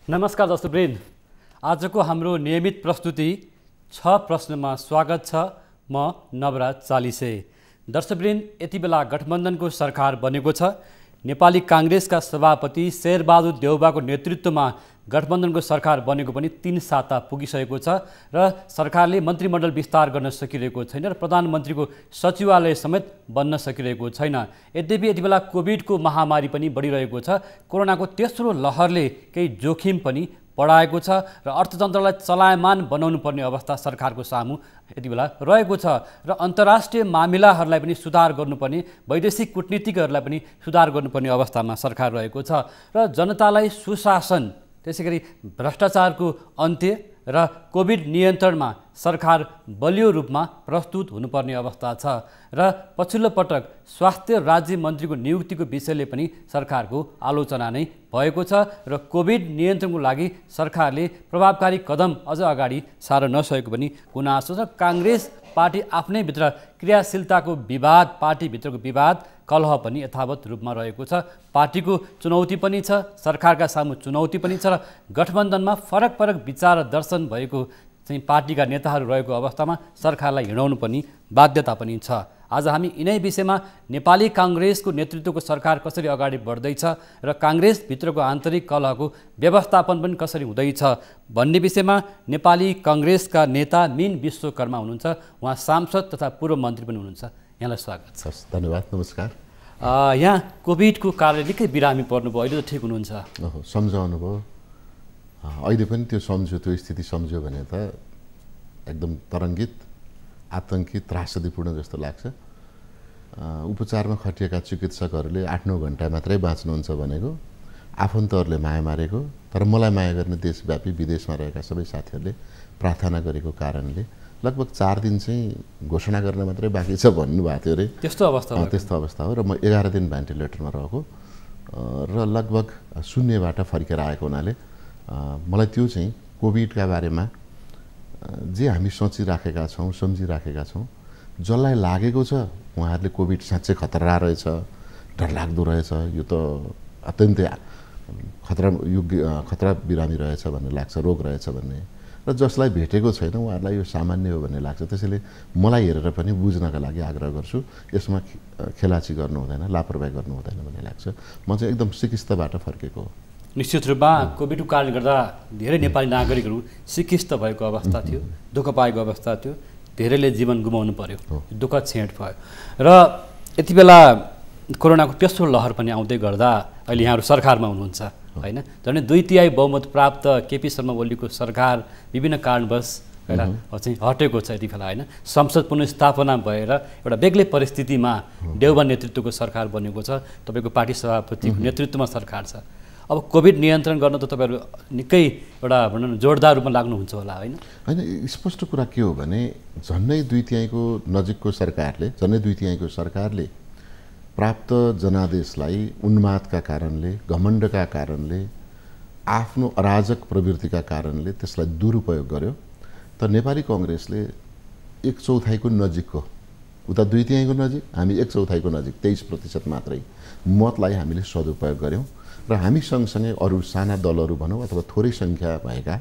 नमस्कार दर्शकवृन्द, आजको हाम्रो नियमित प्रस्तुति 6 प्रश्नमा स्वागत छ। म नवराज चालिसे। दर्शकवृन्द, यति बेला गठबन्धनको सरकार बनेको छ। नेपाली काङ्ग्रेसका सभापति शेरबहादुर देउवाको नेतृत्वमा गठबन्धनको सरकार बनेको पनि 3 साता पुगिसकेको छ र सरकारले मन्त्रीमण्डल विस्तार गर्न सकिरहेको छैन र प्रधानमन्त्रीको सचिवालय समेत बन्न सकिरहेको छैन। यद्यपि यति बेला कोभिडको महामारी पनि बढिरहेको छ। कोरोनाको तेस्रो लहरले केही जोखिम पनि बढाएको छ र अर्थतन्त्रलाई चलायमान बनाउनु पर्ने अवस्था सरकारको सामु यति बेला रहेको छ र अन्तर्राष्ट्रिय मामिलाहरूलाई पनि सुधार गर्नुपर्ने, वैदेशिक कूटनीतिकहरूलाई पनि सुधार गर्नुपर्ने अवस्थामा सरकार रहेको छ र जनतालाई सुशासन, त्यसैगरी भ्रष्टाचारको अन्त्य र कोभिड नियन्त्रणमा सरकार बलियो रूपमा प्रस्तुत हुनुपर्ने अवस्था छ र पछिल्लो पटक स्वास्थ्य राज्य मन्त्रीको नियुक्तिको विषयले पनि सरकारको आलोचना नै भएको छ र कोभिड नियन्त्रणको लागि सरकारले प्रभावकारी कदम अझ अगाडि सार्न नसकेको पनि गुनासो छ। काङ्ग्रेस पार्टी आफ्नै भित्र क्रियाशीलताको विवाद, पार्टीभित्रको विवाद, कलह पनि यथावत रूपमा रहेको छ। पार्टीको चुनौती पनि छ, सरकारका सामु चुनौती पनि छ र गठबन्धनमा फरक फरक विचार दर्शन भएको चाहिँ पार्टीका नेताहरू रहेको अवस्थामा सरकारलाई हिँडाउनु पनि बाध्यता पनि छ। आज हामी यिनै विषयमा नेपाली काङ्ग्रेसको नेतृत्वको सरकार कसरी अगाडि बढ्दैछ र काङ्ग्रेसभित्रको आन्तरिक कलहको व्यवस्थापन पनि कसरी हुँदैछ भन्ने विषयमा नेपाली काङ्ग्रेसका नेता मीन विश्वकर्मा हुनुहुन्छ। उहाँ सांसद तथा पूर्व मन्त्री पनि हुनुहुन्छ। यहाँलाई स्वागत छ। धन्यवाद, नमस्कार। यहाँ कोभिडको कारणले निकै बिरामी पर्नुभयो, अहिले त ठिक हुनुहुन्छ? सम्झाउनु भयो। अहिले पनि त्यो सम्झ्यो, त्यो स्थिति सम्झ्यो भने त एकदम तरङ्गित, आतङ्कित, त्रासदीपूर्ण जस्तो लाग्छ। उपचारमा खटिएका चिकित्सकहरूले 8-9 घन्टा मात्रै बाँच्नुहुन्छ भनेको, आफन्तहरूले माया मारेको, तर मलाई माया गर्ने देशव्यापी विदेशमा रहेका सबै साथीहरूले प्रार्थना गरेको कारणले लगभग 4 दिन चाहिँ घोषणा गर्न मात्रै बाँकी छ भन्नुभएको थियो अरे। त्यस्तो अवस्था हो र म 11 दिन भेन्टिलेटरमा रहेको र लगभग शून्यबाट फर्केर आएको हुनाले मलाई त्यो चाहिँ कोभिडका बारेमा जे हामी सोचिराखेका छौँ, सम्झिराखेका छौँ, जसलाई लागेको छ उहाँहरूले कोभिड साँच्चै खतरा रहेछ, डरलाग्दो रहेछ, यो त अत्यन्तै खतरा बिरामी रहेछ भन्ने लाग्छ, रोग रहेछ भन्ने, र जसलाई भेटेको छैन उहाँहरूलाई यो सामान्य हो भन्ने लाग्छ। त्यसैले मलाई हेरेर पनि बुझ्नका लागि आग्रह गर्छु, यसमा खेलाची गर्नु हुँदैन, लापरवाही गर्नु हुँदैन भन्ने लाग्छ। म चाहिँ एकदम सिकिस्तबाट फर्केको हो। निश्चित रूपमा कोभिडको कारणले गर्दा धेरै नेपाली नागरिकहरू सिकिस्त भएको अवस्था थियो, दुःख पाएको अवस्था थियो, धेरैले जीवन गुमाउनु पर्यो, दुःख छेड भयो र यति बेला कोरोनाको तेस्रो लहर पनि आउँदै गर्दा अहिले यहाँहरू सरकारमा हुनुहुन्छ होइन? झन् 2/3 बहुमत प्राप्त केपी शर्मा ओलीको सरकार विभिन्न कारणवश चाहिँ हटेको छ यति बेला होइन? संसद पुनर्स्थापना भएर एउटा बेग्लै परिस्थितिमा देउवा नेतृत्वको सरकार बनेको छ, तपाईँको पार्टी सभापतिको नेतृत्वमा सरकार छ। अब कोभिड नियन्त्रण गर्न त तपाईँहरू निकै एउटा भनौँ न जोरदार रूपमा लाग्नुहुन्छ होला होइन? होइन, स्पष्ट कुरा के हो भने झन्डै 2/3 नजिकको सरकारले, झन्डै 2/3 सरकारले प्राप्त जनादेशलाई उन्मादका कारणले, घमण्डका कारणले, आफ्नो अराजक प्रवृत्तिका कारणले त्यसलाई दुरुपयोग गर्यो। तर नेपाली काङ्ग्रेसले 1/4 नजिकको, उता 2/3 नजिक, हामी 1/4 नजिक 23% मात्रै मतलाई हामीले सदुपयोग गऱ्यौँ र हामी सँगसँगै अरू साना दलहरू भनौँ अथवा थोरै सङ्ख्या भएका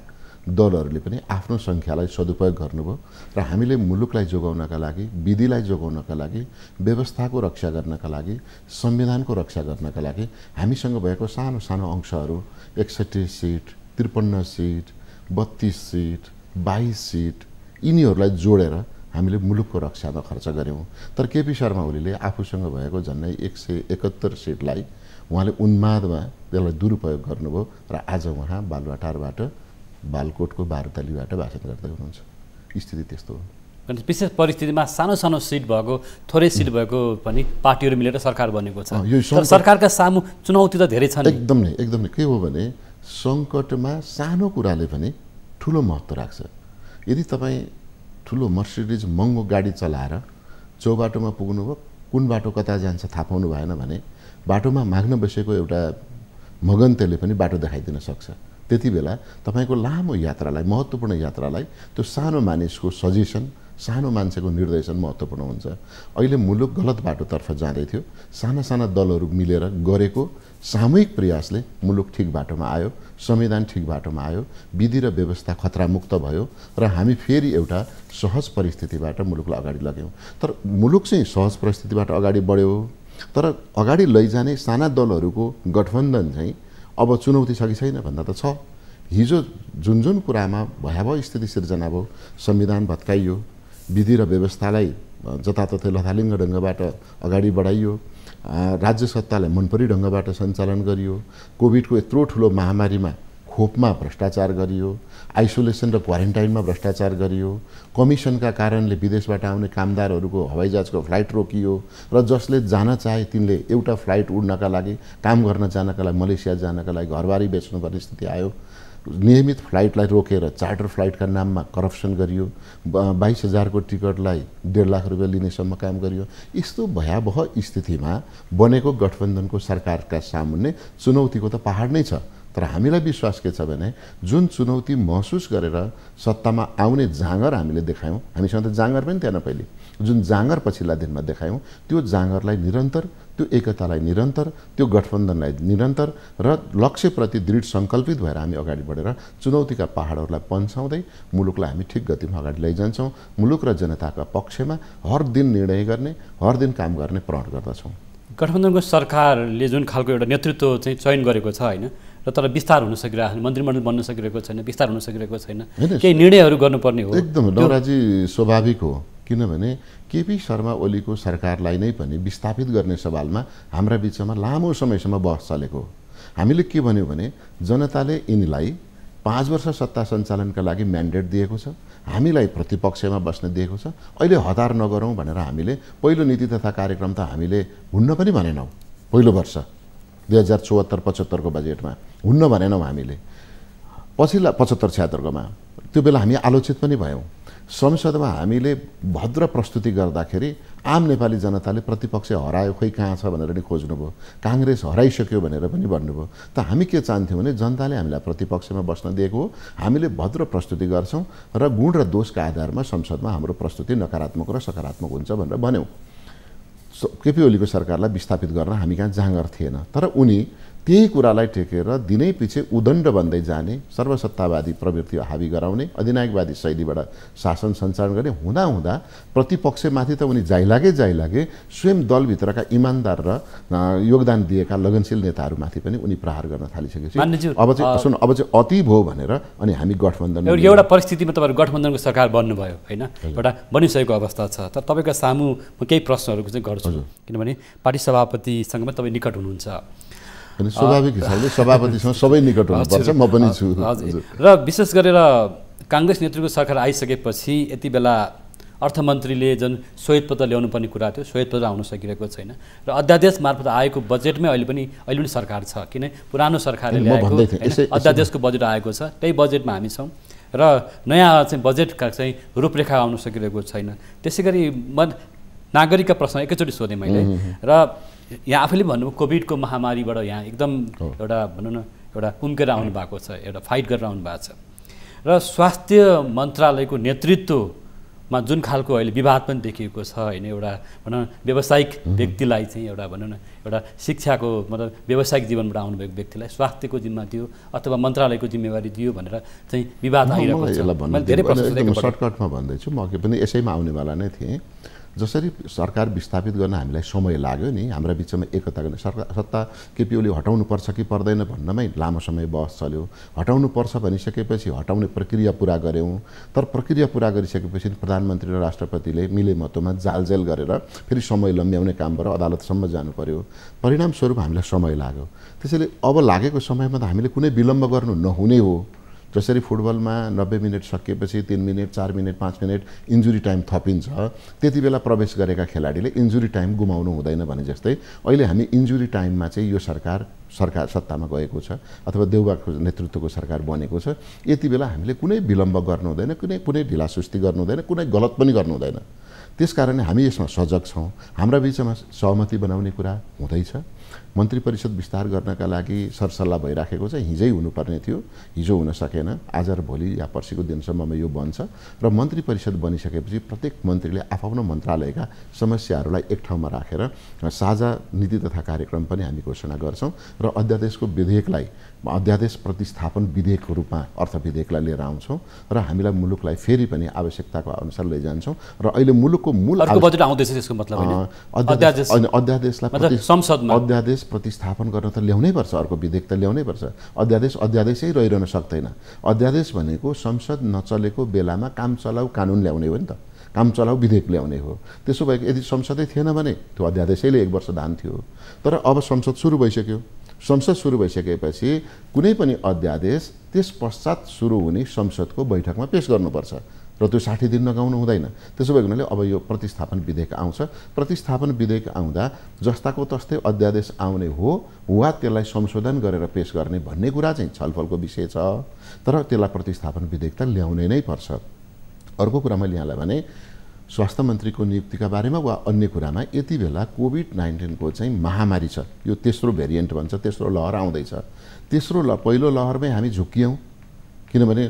दलहरूले पनि आफ्नो सङ्ख्यालाई सदुपयोग गर्नुभयो र हामीले मुलुकलाई जोगाउनका लागि, विधिलाई जोगाउनका लागि, व्यवस्थाको रक्षा गर्नका लागि, संविधानको रक्षा गर्नका लागि हामीसँग भएको सानो सानो अंशहरू 61 सिट, 53 सिट, 32 सिट, 22 सिट, यिनीहरूलाई जोडेर हामीले मुलुकको रक्षामा खर्च गऱ्यौँ। तर केपी शर्मा ओलीले आफूसँग भएको झन्डै 171 सिटलाई उहाँले उन्मादमा त्यसलाई दुरुपयोग गर्नुभयो र आज उहाँ बालुवाटारबाट, बालकोटको बारुतलीबाट भाषण गर्दै हुनुहुन्छ। स्थिति त्यस्तो हो। विशेष परिस्थितिमा सानो सानो सिट भएको, थोरै सिट भएको पनि पार्टीहरू मिलेर सरकार बनेको छ। तर सरकारका सामु चुनौती त धेरै छन्। एकदम नै के हो भने सङ्कटमा सानो कुराले पनि ठुलो महत्त्व राख्छ। यदि तपाईँ ठुलो मर्सिडिज महँगो गाडी चलाएर चौबाटोमा पुग्नुभयो, कुन बाटो कता जान्छ थाहा पाउनु भएन भने बाटोमा माग्न बसेको एउटा मगन्तेले पनि बाटो देखाइदिन सक्छ। त्यति बेला तपाईँको लामो यात्रालाई, महत्त्वपूर्ण यात्रालाई त्यो सानो मानिसको सजेसन, सानो मान्छेको निर्देशन महत्त्वपूर्ण हुन्छ। अहिले मुलुक गलत बाटोतर्फ जाँदै थियो। साना साना दलहरू मिलेर गरेको सामूहिक प्रयासले मुलुक ठिक बाटोमा आयो, संविधान ठिक बाटोमा आयो, विधि र व्यवस्था खतरामुक्त भयो र हामी फेरि एउटा सहज परिस्थितिबाट मुलुकलाई अगाडि लग्यौँ। तर मुलुक चाहिँ सहज परिस्थितिबाट अगाडि बढ्यो, तर अगाडि लैजाने साना दलहरूको गठबन्धन चाहिँ अब चुनौती छ कि छैन भन्दा त छ। हिजो जुन जुन कुरामा भयावह स्थिति सिर्जना भयो, संविधान भत्काइयो, विधि र व्यवस्थालाई जताततै लथालिङ्ग ढङ्गबाट अगाडि बढाइयो, राज्य सत्तालाई मनपरी ढङ्गबाट सञ्चालन गरियो, कोभिडको यत्रो ठुलो महामारीमा खोपमा भ्रष्टाचार गरियो, आइसोलेसन र क्वारेन्टाइनमा भ्रष्टाचार गरियो, कमिसनका कारणले विदेशबाट आउने कामदारहरूको हवाईजहाजको फ्लाइट रोकियो र जसले जान चाहे तिनले एउटा फ्लाइट उड्नका लागि, काम गर्न जानका लागि, मलेसिया जानका लागि घरबारी बेच्नुपर्ने स्थिति आयो। नियमित फ्लाइटलाई रोकेर चार्टर फ्लाइटका नाममा करप्सन गरियो, 22,000 को टिकटलाई 1.5 लाख रुपियाँ लिनेसम्म काम गरियो। यस्तो भयावह स्थितिमा बनेको गठबन्धनको सरकारका सामुन्ने चुनौतीको त पहाड नै छ। तर हामीलाई विश्वास के छ भने जुन चुनौती महसुस गरेर सत्तामा आउने जाँगर हामीले देखायौँ, हामीसँग त जाँगर पनि थिएन पहिले, जुन जाँगर पछिल्ला दिनमा देखायौँ त्यो जाँगरलाई निरन्तर, त्यो एकतालाई निरन्तर, त्यो गठबन्धनलाई निरन्तर र लक्ष्यप्रति दृढ सङ्कल्पित भएर हामी अगाडि बढेर चुनौतीका पहाडहरूलाई पन्छाउँदै मुलुकलाई हामी ठिक गतिमा अगाडि लैजान्छौँ। मुलुक र जनताका पक्षमा हर दिन निर्णय गर्ने, हर दिन काम गर्ने प्रण गर्दछौँ। गठबन्धनको सरकारले जुन खालको एउटा नेतृत्व चाहिँ चयन गरेको छ होइन, र तर विस्तार हुन सकिरहेको छैन, मन्त्रीमण्डल बन्न सकिरहेको छैन, विस्तार हुन सकिरहेको छैन, केही निर्णयहरू गर्नुपर्ने हो। एकदम नवराजी स्वाभाविक हो, किनभने केपी शर्मा ओलीको सरकारलाई नै पनि विस्थापित गर्ने सवालमा हाम्रा बिचमा लामो समयसम्म बहस चलेको हो। हामीले के भन्यौँ भने जनताले यिनीलाई 5 वर्ष सत्ता सञ्चालनका लागि म्यान्डेट दिएको छ, हामीलाई प्रतिपक्षमा बस्न दिएको छ, अहिले हतार नगरौँ भनेर हामीले पहिलो नीति तथा कार्यक्रम त हामीले हुन्न पनि भनेनौँ। पहिलो वर्ष 2074-75 को बजेटमा हुन्न भनेनौँ हामीले, पछिल्ला 75-76 कोमा त्यो बेला हामी आलोचित पनि भयौँ। संसदमा हामीले भद्र प्रस्तुति गर्दाखेरि आम नेपाली जनताले प्रतिपक्ष हरायो, खोइ कहाँ छ भनेर नि खोज्नुभयो, काङ्ग्रेस हराइसक्यो भनेर पनि भन्नुभयो। त हामी के चाहन्थ्यौँ भने जनताले हामीलाई प्रतिपक्षमा बस्न दिएको हो, हामीले भद्र प्रस्तुति गर्छौँ र गुण र दोषका आधारमा संसदमा हाम्रो प्रस्तुति नकारात्मक र सकारात्मक हुन्छ भनेर भन्यौँ। केपी ओलीको सरकारलाई विस्थापित गर्न हामी कहाँ जाँगर थिएन, तर उनी त्यही कुरालाई टेकेर दिनै पछि उदण्ड बन्दै जाने, सर्वसत्तावादी प्रवृत्ति हावी गराउने, अधिनायकवादी शैलीबाट शासन सञ्चालन गर्ने हुँदा प्रतिपक्षमाथि त उनी जाइलागे स्वयं दलभित्रका इमान्दार र योगदान दिएका लगनशील नेताहरूमाथि पनि उनी प्रहार गर्न थालिसकेपछि अब चाहिँ अति भयो भनेर अनि हामी गठबन्धन एउटा परिस्थितिमा तपाईँहरू गठबन्धनको सरकार बन्नुभयो होइन, एउटा बनिसकेको अवस्था छ। तर तपाईँका सामु म केही प्रश्नहरूको चाहिँ गर्छु, किनभने पार्टी सभापतिसँग पनि तपाईँ निकट हुनुहुन्छ, अनि स्वाभाविक हिसाबले सभापतिसँग सबै निकट हुनुपर्छ, म पनि छु। र विशेष गरेर काङ्ग्रेस नेतृत्वको सरकार आइसकेपछि यति बेला अर्थमन्त्रीले जुन श्वेतपत्र ल्याउनु पर्ने कुरा थियो, श्वेतपत्र आउन सकिरहेको छैन र अध्यादेश मार्फत आएको बजेटमै अहिले पनि सरकार छ, किन पुरानो सरकारले ल्याएको अध्यादेशको बजेट आएको छ, त्यही बजेटमा हामी छौँ र नयाँ चाहिँ बजेटका चाहिँ रूपरेखा आउन सकिरहेको छैन। त्यसै गरी नागरिकका प्रश्न एकैचोटि सोधेँ मैले, र यहाँ आफैले भन्नुभयो कोभिडको महामारीबाट यहाँ एकदम एउटा भनौँ न एउटा उम्केर आउनु भएको छ, एउटा फाइट गरेर आउनु भएको छ र स्वास्थ्य मन्त्रालयको नेतृत्वमा जुन खालको अहिले विवाद पनि देखिएको छ होइन, एउटा भनौँ न व्यावसायिक व्यक्तिलाई चाहिँ एउटा भनौँ न एउटा शिक्षाको मतलब व्यावसायिक जीवनबाट आउनुभएको व्यक्तिलाई स्वास्थ्यको जिम्मा दियो अथवा मन्त्रालयको जिम्मेवारी दियो भनेर चाहिँ विवाद आइरहेको छ। मैले धेरै प्रश्न सर्टकटमा भन्दैछु, म अघि पनि यसैमा आउनेवाला नै थिएँ। जसरी सरकार विस्थापित गर्न हामीलाई समय लाग्यो नि, हाम्रा बिचमा एकता गर्ने सत्ता केपी ओली हटाउनुपर्छ कि पर्दैन भन्नमै लामो समय बहस चल्यो। हटाउनुपर्छ भनिसकेपछि हटाउने प्रक्रिया पुरा गऱ्यौँ, तर प्रक्रिया पुरा गरिसकेपछि प्रधानमन्त्री र राष्ट्रपतिले मिलेमतोमा जालजेल गरेर फेरि समय लम्ब्याउने काम गरेर अदालतसम्म जानु पर्यो। परिणामस्वरूप हामीलाई समय लाग्यो। त्यसैले अब लागेको समयमा त हामीले कुनै विलम्ब गर्नु नहुने हो। जसरी फुटबलमा 90 मिनट सकिएपछि 3 minute 4 minute 5 minute injury time थपिन्छ, त्यति बेला प्रवेश गरेका खेलाडीले इन्जुरी टाइम गुमाउनु हुँदैन भने जस्तै अहिले हामी इन्जुरी टाइममा चाहिँ यो सरकार सत्तामा गएको छ अथवा देउबाको नेतृत्वको सरकार बनेको छ। यति बेला हामीले कुनै विलम्ब गर्नु हुँदैन, कुनै ढिलासुस्ती गर्नु हुँदैन, कुनै गलत पनि गर्नु हुँदैन। त्यसकारण हामी यसमा सजग छौँ। हाम्रा बिचमा सहमति बनाउने कुरा हुँदैछ। मन्त्री परिषद विस्तार गर्नका लागि सरसल्लाह भइराखेको छ। हिजै हुनुपर्ने थियो, हिजो हुन सकेन। आज र भोलि या पर्सिको दिनसम्ममा यो बन्छ र मन्त्री परिषद बनिसकेपछि प्रत्येक मन्त्रीले आफ्नो मन्त्रालयका समस्याहरूलाई एक ठाउँमा राखेर साझा नीति तथा कार्यक्रम पनि हामी घोषणा गर्छौँ र अध्यादेशको विधेयकलाई अध्यादेश प्रतिस्थापन विधेयकको रूपमा अर्थ विधेयकलाई लिएर आउँछौँ र हामीलाई मुलुकलाई फेरि पनि आवश्यकताको अनुसार लैजान्छौँ र अहिले मुलुकको मूल बजेट आउँदैछ। त्यसको मतलब अध्यादेशलाई संसदमा अध्यादेश प्रतिस्थापन गर्न त ल्याउनै पर्छ, अर्को विधेयक त ल्याउनै पर्छ। अध्यादेशै रहिरहन सक्दैन। अध्यादेश भनेको संसद नचलेको बेलामा काम चलाउ कानुन ल्याउने हो नि त, काम चलाउ विधेयक ल्याउने हो। त्यसो भए यदि संसदै थिएन भने त्यो अध्यादेशैले 1 वर्ष धान्थ्यो। तर अब संसद सुरु भइसक्यो। संसद सुरु भइसकेपछि कुनै पनि अध्यादेश त्यस पश्चात सुरु हुने संसदको बैठकमा पेश गर्नुपर्छ र त्यो 60 दिन नगाउनु हुँदैन। त्यसो भएको हुनाले अब यो प्रतिस्थापन विधेयक आउँछ। प्रतिस्थापन विधेयक आउँदा जस्ताको तस्तै अध्यादेश आउने हो वा त्यसलाई संशोधन गरेर पेश गर्ने भन्ने कुरा चाहिँ छलफलको विषय छ। तर त्यसलाई प्रतिस्थापन विधेयक त ल्याउनै नै पर्छ। अर्को कुरा मैले यहाँलाई भने स्वास्थ्य मन्त्रीको नियुक्तिका बारेमा वा अन्य कुरामा यति बेला कोभिड-19 को चाहिँ महामारी छ। यो तेस्रो भेरिएन्ट भन्छ, तेस्रो लहर आउँदैछ। पहिलो लहरमै हामी झुक्कियौँ, किनभने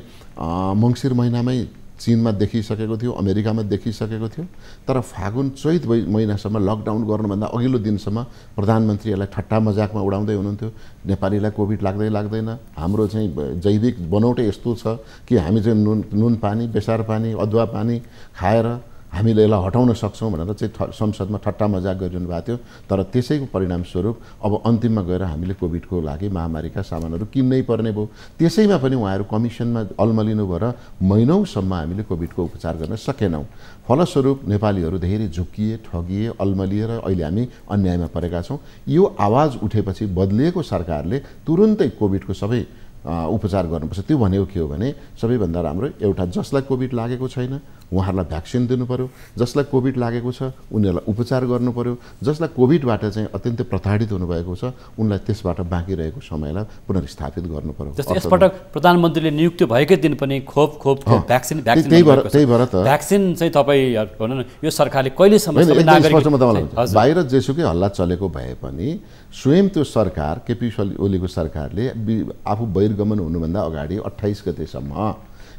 मङ्सिर महिनामै चीनमा देखिसकेको थियो, अमेरिकामा देखिसकेको थियो। तर फागुन चैत महिनासम्म लकडाउन गर्नुभन्दा अघिल्लो दिनसम्म प्रधानमन्त्री यसलाई ठट्टा मजाकमा उडाउँदै हुनुहुन्थ्यो। नेपालीलाई कोभिड लाग्दैन, हाम्रो चाहिँ जैविक बनौटै यस्तो छ कि हामी चाहिँ नुन पानी, बेसार पानी, अदुवा पानी खाएर हामीले यसलाई हटाउन सक्छौँ भनेर चाहिँ संसदमा ठट्टा मजाक गरिरहनु भएको थियो। तर त्यसैको परिणामस्वरूप अब अन्तिममा गएर हामीले कोभिडको लागि महामारीका सामानहरू किन्नै पर्ने भयो। त्यसैमा पनि उहाँहरू कमिसनमा अल्मलिनु भएर महिनौसम्म हामीले कोभिडको उपचार गर्न सकेनौँ। फलस्वरूप नेपालीहरू धेरै झुक्किए, ठगिए, अल्मलिएर अहिले हामी अन्यायमा परेका छौँ। यो आवाज उठेपछि बदलिएको सरकारले तुरुन्तै कोभिडको सबै उपचार गर्नुपर्छ। त्यो भनेको के हो भने सबैभन्दा राम्रो एउटा जसलाई कोभिड लागेको छैन उहाँहरूलाई भ्याक्सिन दिनु पर्यो, जसलाई कोभिड लागेको छ उनीहरूलाई उपचार गर्नु पर्यो, जसलाई कोभिडबाट चाहिँ अत्यन्तै प्रताडित हुनुभएको छ उनलाई त्यसबाट बाँकी रहेको समयलाई पुनर्स्थापित गर्नु पर्यो। जस्तै यसपटक प्रधानमन्त्रीले नियुक्ति भएकै दिन पनि खोप भ्याक्सिन त्यही भएर त भ्याक्सिन चाहिँ तपाईँ भनौँ न यो सरकारले कहिलेसम्म बाहिर जेसुकै हल्ला चलेको भए पनि स्वयं त्यो सरकार केपी ओलीको सरकारले आफू बहिर्गमन हुनुभन्दा अगाडि 28 गतेसम्म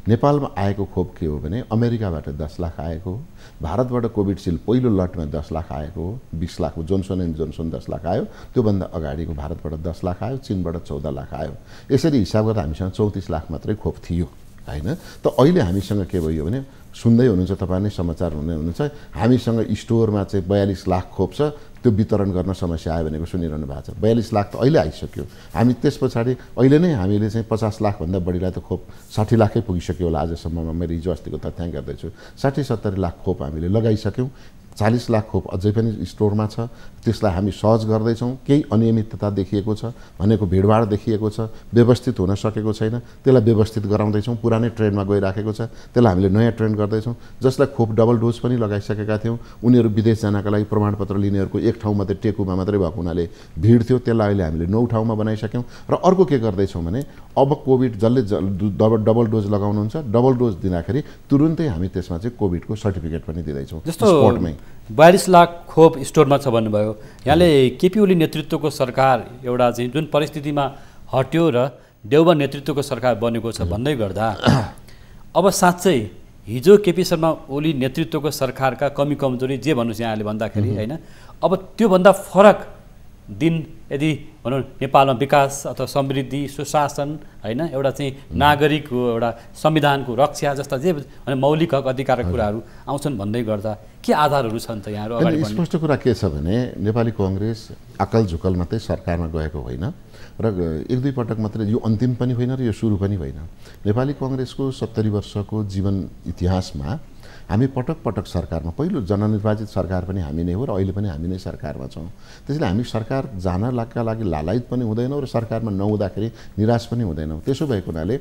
नेपालमा आएको खोप के हो भने अमेरिकाबाट 10 लाख आएको, भारतबाट कोभिडसिल्ड पहिलो लटमा 10 लाख आएको, 20 lakh Johnson and Johnson 10 lakh आयो। त्योभन्दा अगाडिको भारतबाट 10 लाख आयो, चीनबाट 14 लाख आयो। यसरी हिसाब गर्दा हामीसँग 34 लाख मात्रै खोप थियो हैन। त अहिले हामीसँग के भयो भने सुन्दै हुनुहुन्छ तपाईँ नै समाचार हुनुहुन्छ, हामीसँग स्टोरमा चाहिँ 42 लाख खोप छ। त्यो वितरण गर्न समस्या आयो भनेको सुनिरहनु भएको छ। 42 लाख त अहिले आइसक्यो। हामी त्यस पछाडि अहिले नै हामीले चाहिँ 50 लाखभन्दा बढीलाई त खोप 60 लाखै पुगिसक्यो होला आजसम्ममा। मैले हिजो अस्तिको तथ्याङ्क गर्दैछु 60-70 लाख खोप हामीले लगाइसक्यौँ। 40 लाख खोप अझै पनि स्टोरमा छ। त्यसलाई हामी सहज गर्दैछौँ। केही अनियमितता देखिएको छ भनेको भिडभाड देखिएको छ, व्यवस्थित हुन सकेको छैन, त्यसलाई व्यवस्थित गराउँदैछौँ। पुरानै ट्रेनमा गइराखेको छ, त्यसलाई हामीले नयाँ ट्रेन गर्दैछौँ। जसलाई खोप डबल डोज पनि लगाइसकेका थियौँ उनीहरू विदेश जानका लागि प्रमाणपत्र लिनेहरूको एक ठाउँ मात्रै टेकुमा मात्रै भएको हुनाले भिड थियो, त्यसलाई अहिले हामीले 9 ठाउँमा बनाइसक्यौँ। र अर्को के गर्दैछौँ भने अब कोभिड जसले डबल डोज लगाउनुहुन्छ डबल डोज दिँदाखेरि तुरुन्तै हामी त्यसमा चाहिँ कोभिडको सर्टिफिकेट पनि दिँदैछौँ स्पोर्टमै। 42 लाख खोप स्टोरमा छ भन्नुभयो। यहाँले केपी ओली नेतृत्वको सरकार एउटा चाहिँ जुन परिस्थितिमा हट्यो र देउबा नेतृत्वको सरकार बनेको छ भन्दै गर्दा अब साँच्चै हिजो केपी शर्मा ओली नेतृत्वको सरकारका कमी कमजोरी जे भन्नुहोस् यहाँले भन्दाखेरि होइन, अब त्योभन्दा फरक दिन यदि भनौँ नेपालमा विकास अथवा समृद्धि, सुशासन होइन, एउटा चाहिँ नागरिकको एउटा संविधानको रक्षा जस्ता जे मौलिक हक अधिकारका कुराहरू आउँछन् भन्दै गर्दा के आधारहरू छन् त यहाँहरू अगाडि बढ्ने? स्पष्ट कुरा के छ भने नेपाली कांग्रेस अकल झुकल मात्रै सरकारमा गएको होइन र 1-2 पटक मात्रै, यो अन्तिम पनि होइन र यो सुरु पनि होइन। नेपाली कांग्रेसको 70 वर्षको जीवन इतिहासमा हामी पटक पटक सरकारमा, पहिलो जननिर्वाचित सरकार पनि हामी नै हो र अहिले पनि हामी नै सरकारमा छौँ। त्यसैले हामी सरकार जानका लागि लालायत पनि हुँदैनौँ र सरकारमा नहुँदाखेरि निराश पनि हुँदैनौँ। त्यसो भएको हुनाले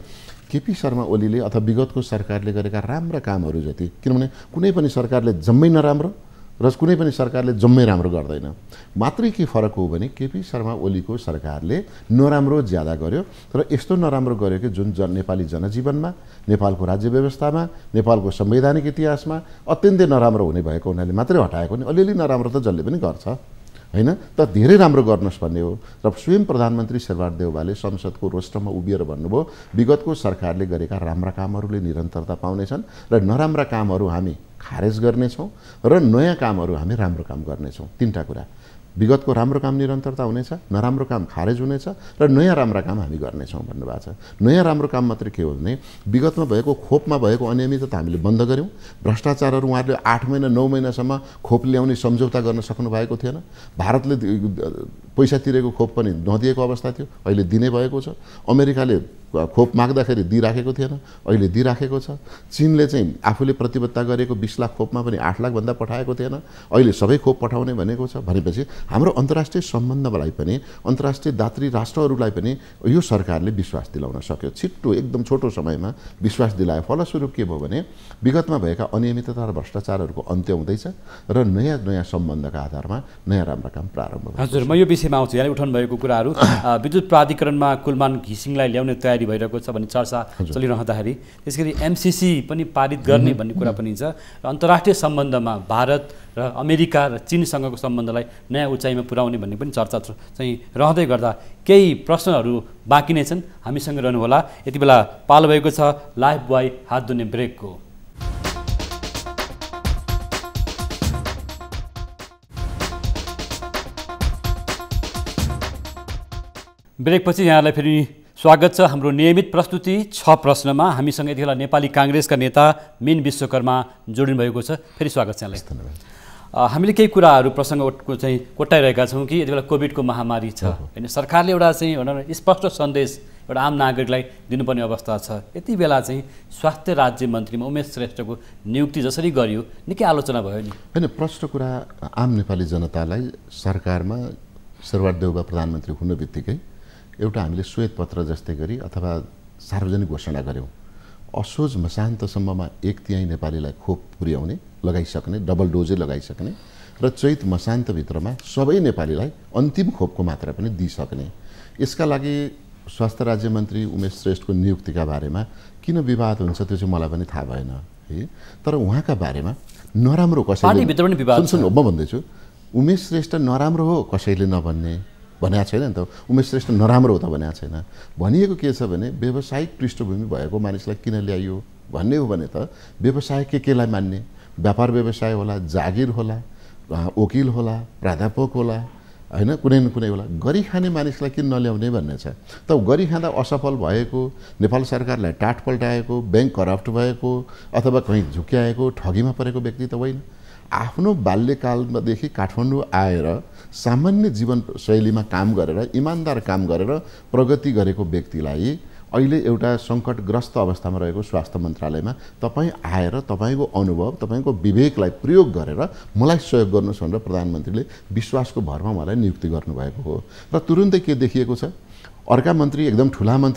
केपी शर्मा ओलीले अथवा विगतको सरकारले गरेका राम्रा कामहरू जति, किनभने कुनै पनि सरकारले जम्मै नराम्रो र कुनै पनि सरकारले जम्मै राम्रो गर्दैन। मात्रै के फरक हो भने केपी शर्मा ओलीको सरकारले नराम्रो ज्यादा गर्यो र यस्तो नराम्रो गर्यो कि जुन नेपाली जनजीवनमा, नेपालको राज्य व्यवस्थामा, नेपालको संवैधानिक इतिहासमा अत्यन्तै नराम्रो हुने भएको हुनाले मात्रै हटाएको नि। अलिअलि नराम्रो त जसले पनि गर्छ हैन, त धेरै राम्रो गर्नुहोस् भन्ने हो। र स्वयं प्रधानमन्त्री शेरबहादुर देउवाले संसदको रोस्टरमा उभिएर भन्नुभयो विगतको सरकारले गरेका राम्रा कामहरूले निरन्तरता पाउनेछन् र नराम्रा कामहरू हामी खारेज गर्नेछौँ र नयाँ कामहरू हामी राम्रो काम गर्नेछौँ। तीनटा कुरा, विगतको राम्रो काम निरन्तरता हुनेछ, नराम्रो काम खारेज हुनेछ र नयाँ राम्रा काम हामी गर्नेछौँ भन्नुभएको छ। नयाँ राम्रो काम मात्रै के हो भने विगतमा भएको खोपमा भएको अनियमितता हामीले बन्द गऱ्यौँ। भ्रष्टाचारहरू उहाँहरूले 8 महिना 9 महिनासम्म खोप ल्याउने सम्झौता गर्न सक्नु भएको थिएन। भारतले पैसा तिरेको खोप पनि नदिएको अवस्था थियो, अहिले दिने भएको छ। अमेरिकाले खोप माग्दाखेरि दिइराखेको थिएन, अहिले दिइराखेको छ। चीनले चाहिँ आफूले प्रतिबद्धता गरेको 20 लाख खोपमा पनि 8 लाख भन्दा पठाएको थिएन, अहिले सबै खोप पठाउने भनेको छ। भनेपछि हाम्रो अन्तर्राष्ट्रिय सम्बन्धलाई पनि, अन्तर्राष्ट्रिय दात्री राष्ट्रहरूलाई पनि यो सरकारले विश्वास दिलाउन सक्यो। छिट्टो एकदम छोटो समयमा विश्वास दिलायो। फलस्वरूप के भयो भने विगतमा भएका अनियमितता र भ्रष्टाचारहरूको अन्त्य हुँदैछ र नयाँ नयाँ सम्बन्धका आधारमा नयाँ राम्रा काम प्रारम्भ हुन्छ। हजुर, म यो विषयमा आउँछु। यहाँले उठाउनु भएको कुराहरू विद्युत प्राधिकरणमा कुलमान घिसिङलाई ल्याउने तयारी भइरहेको छ भन्ने चर्चा चलिरहँदाखेरि त्यसैगरी एमसीसी पनि पारित गर्ने भन्ने कुरा पनि छ र अन्तर्राष्ट्रिय सम्बन्धमा भारत र अमेरिका र चीनसँगको सम्बन्धलाई नयाँ उचाइमा पुर्याउने भन्ने पनि चर्चा चाहिँ रहँदै गर्दा केही प्रश्नहरू बाँकी नै छन्। हामीसँग रहनुहोला। यति बेला पालो भएको छ लाइफ बोय हात धुने ब्रेकको। ब्रेकपछि यहाँलाई फेरि स्वागत छ। हाम्रो नियमित प्रस्तुति 6 प्रश्नमा हामीसँग यति बेला नेपाली काङ्ग्रेसका नेता मीन विश्वकर्मा जोडिनु भएको छ। फेरि स्वागत छ यहाँलाई। हामीले केही कुराहरू प्रसङ्गको चाहिँ कोट्याइरहेका छौँ कि यति बेला कोभिडको महामारी छ होइन, सरकारले एउटा चाहिँ भनौँ स्पष्ट सन्देश एउटा आम नागरिकलाई दिनुपर्ने अवस्था छ। यति बेला चाहिँ स्वास्थ्य राज्य मन्त्रीमा उमेश श्रेष्ठको नियुक्ति जसरी गरियो निकै आलोचना भयो नि होइन। प्रश्न कुरा आम नेपाली जनतालाई सरकारमा शेरबहादुर देउवा प्रधानमन्त्री हुने बित्तिकै एउटा हामीले श्वेत पत्र जस्तै गरी अथवा सार्वजनिक घोषणा गऱ्यौँ, असोज मसान्तसम्ममा 1/3 नेपालीलाई खोप पुर्याउने, लगाइसक्ने, डबल डोजै लगाइसक्ने र चैत मसान्तभित्रमा सबै नेपालीलाई अन्तिम खोपको मात्रा पनि दिइसक्ने। यसका लागि स्वास्थ्य राज्य मन्त्री उमेश श्रेष्ठको नियुक्तिका बारेमा किन विवाद हुन्छ त्यो चाहिँ मलाई पनि थाहा भएन है। तर उहाँका बारेमा नराम्रो कसैले सुन म भन्दैछु, उमेश श्रेष्ठ नराम्रो हो कसैले नभन्ने भनेको छैन नि त। उमेश श्रेष्ठ नराम्रो हो त भनेको छैन। भनिएको के छ भने व्यावसायिक पृष्ठभूमि भएको मानिसलाई किन ल्याइयो भन्ने हो भने त व्यवसाय केलाई मान्ने, व्यापार व्यवसाय होला, जागिर होला, वकिल होला, प्राध्यापक होला होइन, कुनै न कुनै होला, गरी खाने मानिसलाई किन नल्याउने भन्ने छ। त गरी खाँदा असफल भएको, नेपाल सरकारलाई टाट पल्टाएको, ब्याङ्क करप्ट भएको अथवा कहीँ झुक्क्याएको, ठगीमा परेको व्यक्ति त होइन। आफ्नो बाल्यकालदेखि काठमाडौँ आएर सामान्य जीवनशैलीमा काम गरेर, इमान्दार काम गरेर प्रगति गरेको व्यक्तिलाई अहिले एउटा सङ्कटग्रस्त अवस्थामा रहेको स्वास्थ्य मन्त्रालयमा तपाईँ आएर तपाईँको अनुभव, तपाईँको विवेकलाई प्रयोग गरेर मलाई सहयोग गर्नुहोस् भनेर प्रधानमन्त्रीले विश्वासको भरमा मलाई नियुक्ति गर्नुभएको हो। र तुरुन्तै के देखिएको छ, अर्का मन्त्री एकदम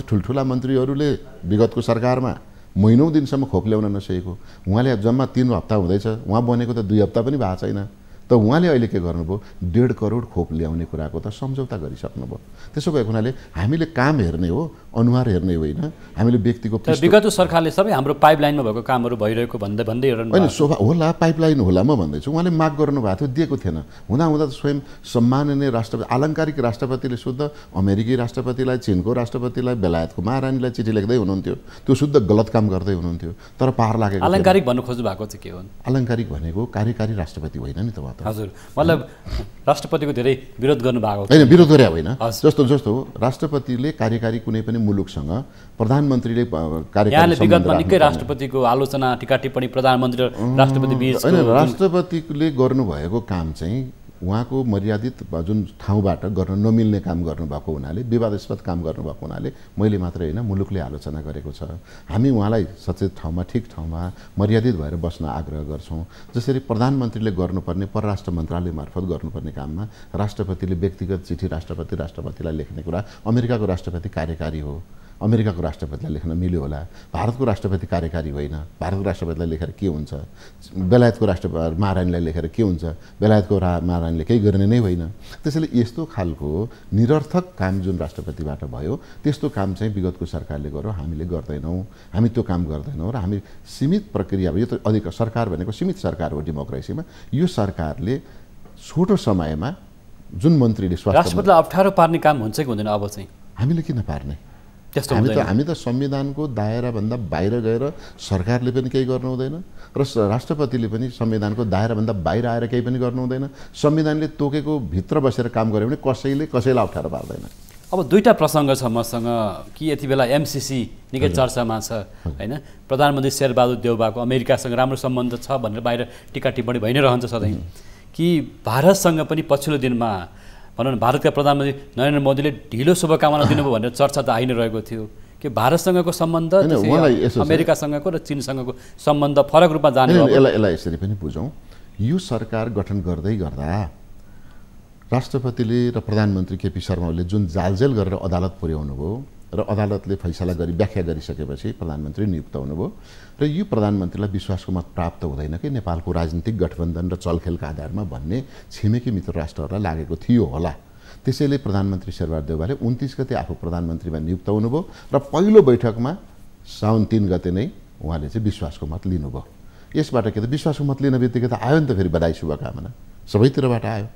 ठुल्ठुला मन्त्रीहरूले विगतको सरकारमा महिनौँ दिनसम्म खोप ल्याउन नसकेको, उहाँले जम्मा 3 हप्ता हुँदैछ, उहाँ बनेको त 2 हप्ता पनि भएको छैन। त उहाँले अहिले के गर्नुभयो, 1.5 करोड खोप ल्याउने कुराको त सम्झौता गरिसक्नुभयो। त्यसो भएको हुनाले हामीले काम हेर्ने हो, अनुहार हेर्ने होइन। हामीले व्यक्तिको विगतको सरकारले सबै हाम्रो पाइपलाइनमा भएको कामहरू भइरहेको भन्दै होइन, शोभा होला, पाइपलाइन होला, म भन्दैछु। उहाँले माग गर्नुभएको थियो, दिएको थिएन। हुँदा त स्वयं सम्माननीय राष्ट्रपति, आलङ्कारिक राष्ट्रपतिले शुद्ध अमेरिकी राष्ट्रपतिलाई, चिनको राष्ट्रपतिलाई, बेलायतको महारानीलाई चिठी लेख्दै हुनुहुन्थ्यो। त्यो शुद्ध गलत काम गर्दै हुनुहुन्थ्यो। तर पार लागेको आलङ्कारिक भन्नु खोज्नु भएको चाहिँ के हो? आलङ्कारिक भनेको कार्यकारी राष्ट्रपति होइन नि त। हजुर, मतलब राष्ट्रपतिको धेरै विरोध गर्नुभएको होइन, विरोध गरे होइन। जस्तो राष्ट्रपतिले कार्यकारी कुनै पनि मुलुकसँग प्रधानमन्त्रीले कार्यकारी विगतमा निकै राष्ट्रपतिको आलोचना, टीका टिप्पणी प्रधानमन्त्री र राष्ट्रपति बीच होइन। राष्ट्रपतिले गर्नुभएको काम चाहिँ उहाँको मर्यादित जुन ठाउँबाट गर्न नमिल्ने काम गर्नुभएको हुनाले, विवादास्पद काम गर्नुभएको हुनाले मैले मात्रै होइन मुलुकले आलोचना गरेको छ। हामी उहाँलाई सचेत ठाउँमा, ठिक ठाउँमा मर्यादित भएर बस्न आग्रह गर्छौँ। जसरी प्रधानमन्त्रीले गर्नुपर्ने परराष्ट्र मन्त्रालय मार्फत गर्नुपर्ने काममा राष्ट्रपतिले व्यक्तिगत चिठी राष्ट्रपतिलाई लेख्ने कुरा, अमेरिकाको राष्ट्रपति कार्यकारी हो, अमेरिकाको राष्ट्रपतिलाई लेख्न मिल्यो होला, भारतको राष्ट्रपति कार्यकारी होइन, भारतको राष्ट्रपतिलाई लेखेर के हुन्छ, बेलायतको राष्ट्रपति महारानीलाई लेखेर के हुन्छ, बेलायतको महारानीले केही गर्ने नै होइन। त्यसैले यस्तो खालको निरर्थक काम जुन राष्ट्रपतिबाट भयो त्यस्तो काम चाहिँ विगतको सरकारले गर्यो, हामीले गर्दैनौँ, हामी त्यो काम गर्दैनौँ र हामी सीमित प्रक्रिया, यो त अधिक सरकार भनेको सीमित सरकार हो डेमोक्रेसीमा, यो सरकारले छोटो समयमा जुन मन्त्रीले राष्ट्रपतिलाई अप्ठ्यारो पार्ने काम हुन्छ कि हुँदैन? अब चाहिँ हामीले किन पार्ने? त्यस्तो हामी त संविधानको दायराभन्दा बाहिर गएर सरकारले पनि केही गर्नु हुँदैन र राष्ट्रपतिले पनि संविधानको दायराभन्दा बाहिर आएर केही पनि गर्नु हुँदैन। संविधानले तोकेको भित्र बसेर काम गर्यो भने कसैलाई अप्ठ्यारो पार्दैन। अब दुईटा प्रसङ्ग छ मसँग कि यति बेला एमसिसी निकै चर्चामा छ हैन, प्रधानमन्त्री शेरबहादुर देउवाको अमेरिकासँग राम्रो सम्बन्ध छ भनेर बाहिर टिका टिप्पणी भइ नै रहन्छ सधैँ, कि भारतसँग पनि पछिल्लो दिनमा भनौँ न भारतका प्रधानमन्त्री नरेन्द्र मोदीले ढिलो शुभकामना दिनुभयो भनेर चर्चा त आइ नै रहेको थियो कि भारतसँगको सम्बन्ध अमेरिकासँगको र चीनसँगको सम्बन्ध फरक रूपमा जाने हो। यसलाई यसरी पनि बुझौँ, यो सरकार गठन गर्दै गर्दा राष्ट्रपतिले र प्रधानमन्त्री केपी शर्मा ओलीले जुन जालजेल गरेर अदालत पुर्याउनु भयो र अदालतले फैसला गरी व्याख्या गरिसकेपछि प्रधानमन्त्री नियुक्त हुनुभयो र यो प्रधानमन्त्रीलाई विश्वासको मत प्राप्त हुँदैन कि नेपालको राजनीतिक गठबन्धन र चलखेलका आधारमा भन्ने छिमेकी मित्र राष्ट्रहरूलाई लागेको थियो होला। त्यसैले प्रधानमन्त्री शेरबहादुर देउवाले 29 गते आफू प्रधानमन्त्रीमा नियुक्त हुनुभयो र पहिलो बैठकमा साउन 3 गते नै उहाँले चाहिँ विश्वासको मत लिनुभयो। यसबाट के त विश्वासको मत लिन बित्तिकै त आयो नि त फेरि बधाई शुभकामना सबैतिरबाट आयो।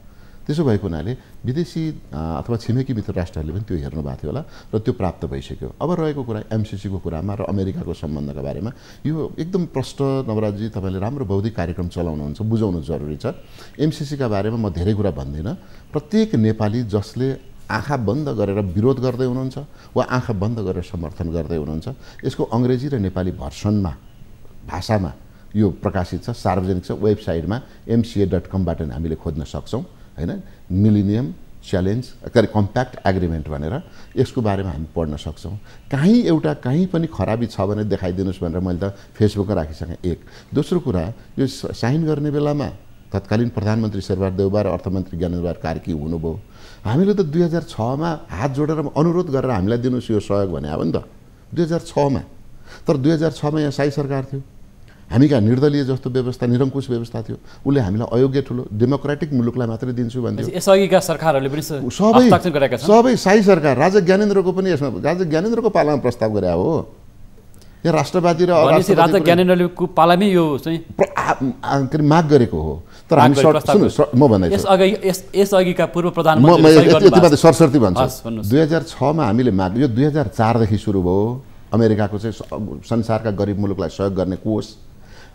त्यसो भएको हुनाले विदेशी अथवा छिमेकी मित्र राष्ट्रहरूले पनि त्यो हेर्नु भएको थियो होला र त्यो प्राप्त भइसक्यो। अब रहेको कुरा एमसिसीको कुरामा र अमेरिकाको सम्बन्धका बारेमा यो एकदम प्रष्ट नवराजी तपाईँले राम्रो बौद्धिक कार्यक्रम चलाउनुहुन्छ, बुझाउनु जरुरी छ। एमसिसीका बारेमा म धेरै कुरा भन्दिनँ। प्रत्येक नेपाली जसले आँखा बन्द गरेर विरोध गर्दै हुनुहुन्छ वा आँखा बन्द गरेर समर्थन गर्दै हुनुहुन्छ, यसको अङ्ग्रेजी र नेपाली भर्सनमा भाषामा यो प्रकाशित छ, सार्वजनिक छ, वेबसाइटमा mca.com-बाट हामीले खोज्न सक्छौँ हैन। मिलेनियम च्यालेन्ज कम्प्याक्ट एग्रिमेन्ट भनेर यसको बारेमा हामी पढ्न सक्छौँ। कहीँ पनि खराबी छ भने देखाइदिनुहोस् भनेर मैले त फेसबुकमा राखिसकेँ। एक दोस्रो कुरा, यो साइन गर्ने बेलामा तत्कालीन प्रधानमन्त्री शेरबहादुर देउवा र अर्थमन्त्री ज्ञानेन्द्र कार्की हुनुभयो। हामीले त 2006मा हात जोडेर अनुरोध गरेर हामीलाई दिनुहोस् यो सहयोग भने हो नि त 2006मा। तर 2006मा यहाँ शाही सरकार थियो, हामी कहाँ निर्दलीय जस्तो व्यवस्था, निरङ्कुश व्यवस्था थियो। उसले हामीलाई अयोग्य ठुलो डेमोक्रेटिक मुलुकलाई मात्रै दिन्छु भन्थ्यो। यसअघिका सरकारहरूले पनि हस्ताक्षर गरेका छन्। सबै शाही सरकार, राजा ज्ञानेन्द्रको पनि यसमा राजा ज्ञानेन्द्रको पालामा प्रस्ताव गरे हो। यहाँ राष्ट्रवादी र राजा ज्ञानेन्द्रको पालामै यो चाहिँ माग गरेको हो। तर हामी म भन्दैछु यसअघिका पूर्व प्रधानमन्त्री सरसर्ती भन्छु 2006मा हामीले माग, यो 2004देखि सुरु भयो अमेरिकाको चाहिँ संसारका गरिब मुलुकलाई सहयोग गर्ने कोष।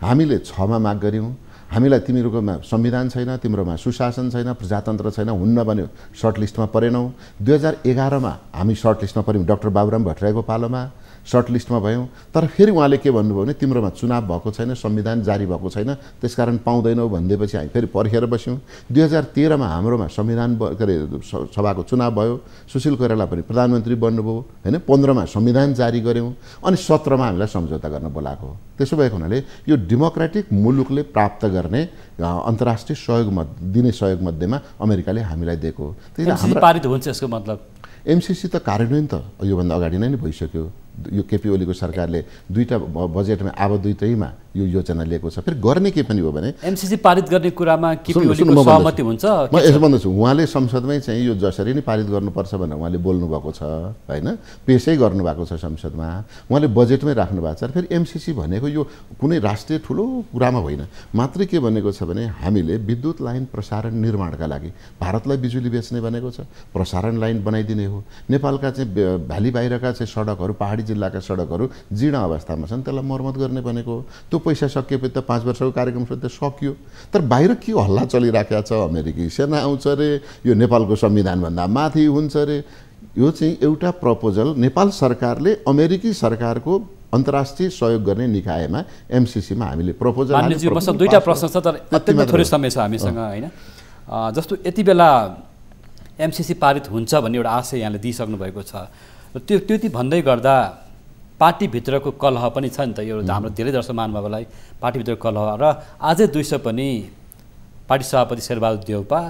हामीले 6मा माग गऱ्यौँ, हामीलाई तिमीहरूकोमा संविधान छैन, तिम्रोमा सुशासन छैन, प्रजातन्त्र छैन, हुन्न भन्यो, सर्ट लिस्टमा परेनौँ। 2011मा हामी सर्ट लिस्टमा पऱ्यौँ, डाक्टर बाबुराम भट्टराईको पालोमा सर्ट लिस्टमा भयौँ। तर फेरि उहाँले के भन्नुभयो भने तिम्रोमा चुनाव भएको छैन, संविधान जारी भएको छैन, त्यसकारण पाउँदैनौ भनिदिएपछि हामी फेरि पर्खेर बस्यौँ। 2013मा हाम्रोमा संविधान के अरे सभाको चुनाव भयो, सुशील कोइराला पनि प्रधानमन्त्री बन्नुभयो हैन। 15मा संविधान जारी गऱ्यौँ अनि 17मा हामीलाई सम्झौता गर्न बोलाएको हो। त्यसो भएको हुनाले यो डेमोक्रेटिक मुलुकले प्राप्त गर्ने अन्तर्राष्ट्रिय सहयोग दिने सहयोग मध्येमा अमेरिकाले हामीलाई दिएको हो। त्यसैले पारित हुन्छ यसको मतलब एमसिसी त कार्यान्वयन त योभन्दा अगाडि नै भइसक्यो। यो केपी ओलीको सरकारले दुईटा बजेटमा दुईटैमा यो योजना लिएको छ। फेरि गर्ने के पनि हो भने एमसिसी पारित गर्ने कुरामा केपी ओलीको सहमति हुन्छ। म यसो भन्दैछु, उहाँले संसदमै चाहिँ यो जसरी नै पारित गर्नुपर्छ भनेर उहाँले बोल्नु भएको छ हैन, पेशै गर्नुभएको छ संसदमा, उहाँले बजेटमै राख्नु भएको छ। फेरि एमसिसी भनेको यो कुनै राष्ट्रिय ठुलो कुरामा होइन, मात्रै के भनेको छ भने हामीले विद्युत लाइन प्रसारण निर्माणका लागि भारतलाई बिजुली बेच्ने भनेको छ, प्रसारण लाइन बनाइदिने हो। नेपालका चाहिँ भ्याली बाहिरका चाहिँ सडकहरू, पहाडी जिल्लाका सडकहरू जीर्ण अवस्थामा छन्, त्यसलाई मर्मत गर्ने भनेको हो। त्यो पैसा सकिएपछि त 5 वर्षको कार्यक्रम त सकियो। तर बाहिर के हल्ला चलिराखेको छ, अमेरिकी सेना आउँछ रे, यो नेपालको संविधानभन्दा माथि हुन्छ रे। यो चाहिँ एउटा प्रपोजल नेपाल सरकारले अमेरिकी सरकारको अन्तर्राष्ट्रिय सहयोग गर्ने निकायमा एमसिसीमा हामीले प्रपोजल दुईटा प्रश्न छ तर अत्यन्त थोरै समय छ हामीसँग हैन। जस्तो यति बेला एमसिसी पारित हुन्छ भन्ने एउटा आशय यहाँले दिइसक्नु भएको छ र त्यो भन्दै गर्दा पार्टीभित्रको कलह पनि छ नि त। यो हाम्रो धेरै दर्शक महानुभावलाई पार्टीभित्रको कलह र आजै दिउँसो पनि पार्टी सभापति शेरबहादुर देउवा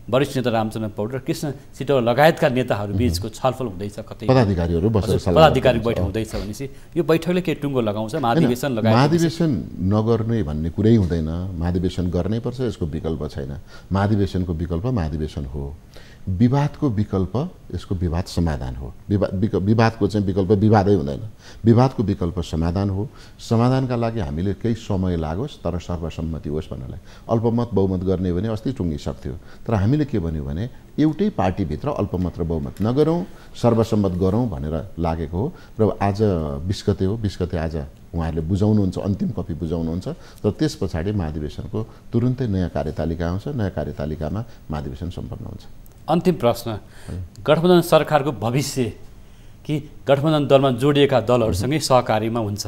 वरिष्ठ नेता रामचन्द्र पौडेल र कृष्ण सिटौल लगायतका नेताहरू बीचको छलफल हुँदैछ, कतै पदाधिकारीहरू बसेर पदाधिकारी बैठक हुँदैछ भनेपछि यो बैठकले के टुङ्गो लगाउँछ महाधिवेशन लगायत? महाधिवेशन नगर्ने भन्ने कुरै हुँदैन। महाधिवेशन गर्नै पर्छ, यसको विकल्प छैन। महाधिवेशनको विकल्प महाधिवेशन हो। विवादको विकल्प यसको विवाद समाधान हो। विवादको चाहिँ विकल्प विवादै हुँदैन। विवादको विकल्प समाधान हो। समाधानका लागि हामीले केही समय लागोस् तर सर्वसम्मति होस् भन्नलाई। अल्पमत बहुमत गर्ने भने अस्ति टुङ्गिसक्थ्यो, तर हामीले के भन्यौँ भने एउटै पार्टीभित्र अल्पमत र बहुमत नगरौँ, सर्वसम्मत गरौँ भनेर लागेको हो। र आज 20 गते हो, 20 गते आज उहाँहरूले बुझाउनुहुन्छ, अन्तिम कपी बुझाउनुहुन्छ। र त्यस पछाडि महाधिवेशनको तुरुन्तै नयाँ कार्यतालिका आउँछ। नयाँ कार्यतालिकामा महाधिवेशन सम्पन्न हुन्छ। अन्तिम प्रश्न, गठबन्धन सरकारको भविष्य कि गठबन्धन दलमा जोडिएका दलहरूसँगै सहकारीमा हुन्छ,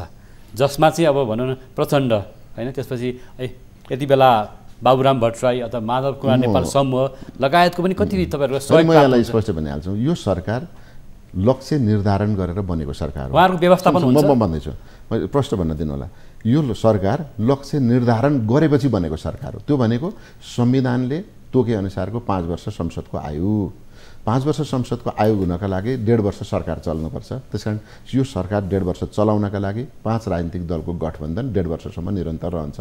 जसमा चाहिँ अब भनौँ न प्रचण्ड होइन, त्यसपछि यति बेला बाबुराम भट्टराई अथवा माधव कुमार नेपाल समूह लगायतको पनि कति तपाईँहरूको सहयोग? म यहाँलाई स्पष्ट भनिहाल्छु, यो सरकार लक्ष्य निर्धारण गरेर बनेको सरकार हो। उहाँहरूको व्यवस्थापन हुन्छ? म भन्दैछु, मैले प्रश्न भन्न दिनु होला। यो सरकार लक्ष्य निर्धारण गरेपछि बनेको सरकार हो। त्यो भनेको संविधानले तोके अनुसारको 5 वर्ष संसदको आयु। 5 वर्ष संसदको आयु हुनका लागि 1.5 वर्ष सरकार चल्नुपर्छ। त्यसकारण यो सरकार 1.5 वर्ष चलाउनका लागि 5 राजनीतिक दलको गठबन्धन 1.5 वर्षसम्म निरन्तर रहन्छ,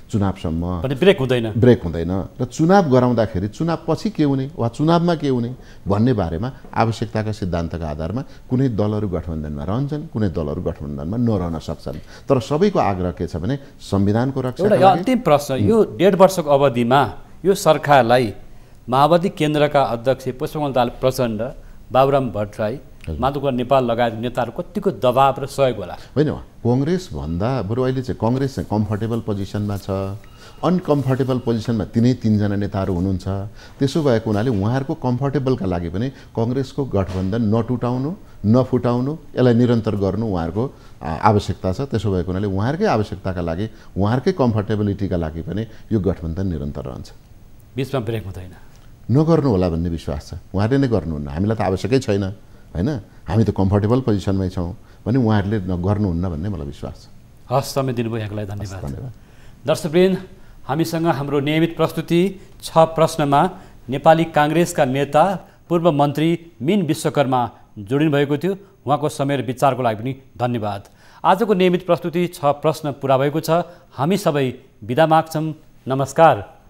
चुनावसम्म। ब्रेक हुँदैन? ब्रेक हुँदैन। र चुनाव गराउँदाखेरि चुनाव पछि के हुने वा चुनावमा के हुने भन्ने बारेमा आवश्यकताका सिद्धान्तका आधारमा कुनै दलहरू गठबन्धनमा रहन्छन्, कुनै दलहरू गठबन्धनमा नरहन सक्छन्। तर सबैको आग्रह के छ भने संविधानको रक्षा। एउटा अन्तिम प्रश्न, यो 1.5 वर्षको अवधिमा यो सरकारलाई माओवादी केन्द्रका अध्यक्ष पुष्पकमल दाहाल प्रचण्ड, बाबुराम भट्टराई, माधव कुमार नेपाल लगायत नेताहरू कतिको दबाब र सहयोग होला? होइन, कङ्ग्रेस भन्दा बरु अहिले चाहिँ कङ्ग्रेस चाहिँ कम्फर्टेबल पोजिसनमा छ। अनकम्फर्टेबल पोजिसनमा तीनजना नेताहरू हुनुहुन्छ। त्यसो भएको हुनाले उहाँहरूको कम्फर्टेबलका लागि पनि कङ्ग्रेसको गठबन्धन नफुटाउनु, यसलाई निरन्तर गर्नु उहाँहरूको आवश्यकता छ। त्यसो भएको हुनाले उहाँहरूकै आवश्यकताका लागि, उहाँहरूकै कम्फर्टेबिलिटीका लागि पनि यो गठबन्धन निरन्तर रहन्छ। बिचमा ब्रेक हुँदैन? नगर्नु होला भन्ने विश्वास छ। उहाँहरूले नै गर्नुहुन्न, हामीलाई त आवश्यकै छैन होइन, हामी त कम्फर्टेबल पोजिसनमै छौँ भने उहाँहरूले गर्नुहुन्न भन्ने मलाई विश्वास छ। हस्, समय दिनुभयो यहाँलाई धन्यवाद। दर्शकवृन्द, हामीसँग हाम्रो नियमित प्रस्तुति 6 प्रश्नमा नेपाली काङ्ग्रेसका नेता पूर्व मन्त्री मीन विश्वकर्मा जोडिनु भएको थियो। उहाँको समय र विचारको लागि पनि धन्यवाद। आजको नियमित प्रस्तुति 6 प्रश्न पुरा भएको छ। हामी सबै बिदा माग्छौँ। नमस्कार।